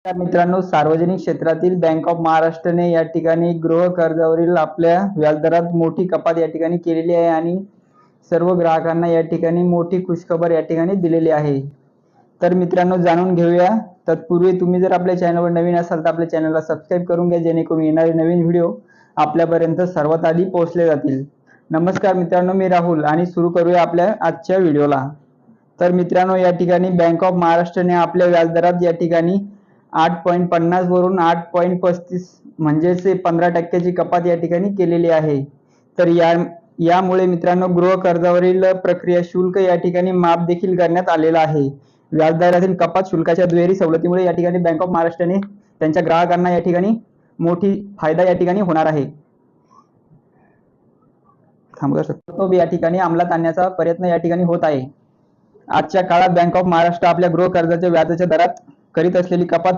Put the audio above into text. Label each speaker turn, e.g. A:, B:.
A: तर मित्रांनो, सार्वजनिक क्षेत्रातील बँक ऑफ महाराष्ट्रने या ठिकाणी गृह कर्जावरील आपल्या व्याजदरात मोठी कपात या ठिकाणी केलेली आहे आणि सर्व ग्राहकांना या ठिकाणी मोठी खुशखबर या ठिकाणी दिलेली आहे. तर मित्रांनो, जाणून घेऊया. तत्पूर्वी तुम्ही जर आपल्या चॅनलवर नवीन असाल तर आपल्या चॅनलला सबस्क्राईब करून घ्या, जेणेकरून येणारे नवीन व्हिडिओ आपल्यापर्यंत सर्वात आधी पोहोचले जातील. नमस्कार मित्रांनो, मी राहुल आणि सुरू करूया आपल्या आजच्या व्हिडिओला. तर मित्रांनो, या ठिकाणी बँक ऑफ महाराष्ट्रने आपल्या व्याजदरात या ठिकाणी 8.50 वरून 8.35 म्हणजेच 15% कपात या ठिकाणी केलेली आहे. तर यामुळे मित्रांनो, गृह कर्जावरील प्रक्रिया शुल्क या ठिकाणी माफ देखील करण्यात आलेला आहे. व्याजदरातील कपात शुल्काच्या दुहेरी सवलतीमुळे या ठिकाणी बँक ऑफ महाराष्ट्राने त्यांच्या ग्राहकांना या ठिकाणी मोठी फायदा या ठिकाणी होणार आहे. तो या ठिकाणी अंमलात आणण्याचा प्रयत्न या ठिकाणी होत आहे. आजच्या काळात बँक ऑफ महाराष्ट्र आपल्या गृह कर्जाच्या व्याजाच्या दरात करीत असलेली कपात